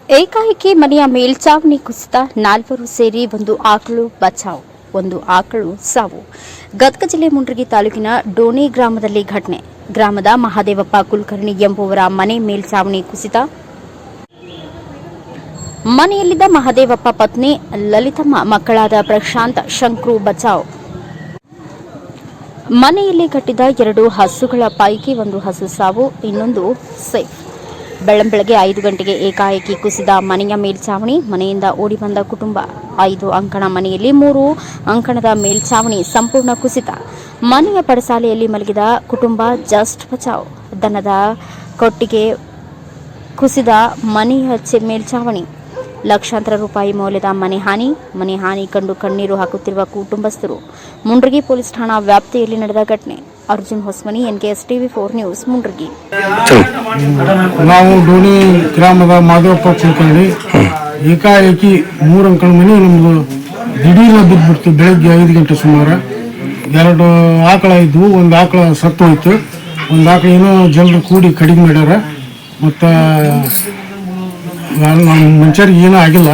ಏಕಾಏಕಿ ಮನೆಯ ಮೇಲ್ಚಾವಣಿ ಕುಸಿತ, 4 ಸೇರಿ ಒಂದು ಆಕಳು ಬಚಾವ್, ಒಂದು ಆಕಳು ಸಾವು. ಗದಗ ಜಿಲ್ಲೆ ಮುಂಡ್ರಗಿ ತಾಲೂಕಿನ ಡೋಣಿ ಗ್ರಾಮದಲ್ಲಿ ಘಟನೆ. ಗ್ರಾಮದ ಮಹಾದೇವಪ್ಪ ಕುಲಕರ್ಣಿ ಎಂಬುವರ ಮನೆ ಮೇಲ್ಚಾವಣಿ ಕುಸಿತ. ಮನೆಯಲ್ಲಿದ್ದ ಮಹಾದೇವಪ್ಪ ಪತ್ನಿ ಲಲಿತಮ್ಮ, ಮಕ್ಕಳಾದ ಪ್ರಶಾಂತ್, ಶಂಕ್ರು ಬಚಾವ್. ಮನೆಯಲ್ಲಿ ಕಟ್ಟಿದ 2 ಹಸುಗಳ ಪೈಕಿ ಒಂದು ಹಸು ಸಾವು, ಇನ್ನೊಂದು ಸೇಫ್. ಬೆಳಗ್ಗೆ 5 ಗಂಟೆಗೆ ಏಕಾಏಕಿ ಕುಸಿದ ಮನೆಯ ಮೇಲ್ಚಾವಣಿ. ಮನೆಯಿಂದ ಓಡಿ ಬಂದ ಕುಟುಂಬ. 5 ಅಂಕಣ ಮನೆಯಲ್ಲಿ 3 ಅಂಕಣದ ಮೇಲ್ಚಾವಣಿ ಸಂಪೂರ್ಣ ಕುಸಿತ. ಮನೆಯ ಪಡಸಾಲೆಯಲ್ಲಿ ಮಲಗಿದ ಕುಟುಂಬ ಜಸ್ಟ್ ಬಚಾವ್. ದನದ ಕೊಟ್ಟಿಗೆ ಕುಸಿದ ಮನೆಯ ಮೇಲ್ಚಾವಣಿ. ಲಕ್ಷಾಂತರ ರೂಪಾಯಿ ಮೌಲ್ಯದ ಮನೆ ಹಾನಿ ಕಂಡು ಕಣ್ಣೀರು ಹಾಕುತ್ತಿರುವ ಕುಟುಂಬಸ್ಥರು. ಮುಂಡ್ರಗಿ ಪೊಲೀಸ್ ಠಾಣಾ ವ್ಯಾಪ್ತಿಯಲ್ಲಿ ನಡೆದ ಘಟನೆ. Arjun Hosmani, NKS TV4 news, Mundargi. ನಾವು ಡೋಣಿ ಗ್ರಾಮದ ಮಾದೇವಪ್ಪ ಕುಲಕರ್ಣಿ. ಏಕಾಏಕಿ 3 ಅಂಕಣ ಮನೆ ನಮ್ದು ದಿಢೀರ್ನ ಬಿದ್ದುಬಿಡ್ತು. ಬೆಳಗ್ಗೆ 5 ಗಂಟೆ ಸುಮಾರು 2 ಆಕಳ ಇದ್ವು. ಒಂದು ಆಕಳ ಸತ್ತು ಹೋಯ್ತು, ಒಂದು ಆಕಳ ಏನೋ ಜನರು ಕೂಡಿ ಕಡಿಮೆ ಮಾಡ್ಯಾರ. ಮತ್ತು ನಮ್ಮ ಮನುಷ್ಯರಿಗೆ ಏನೂ ಆಗಿಲ್ಲ.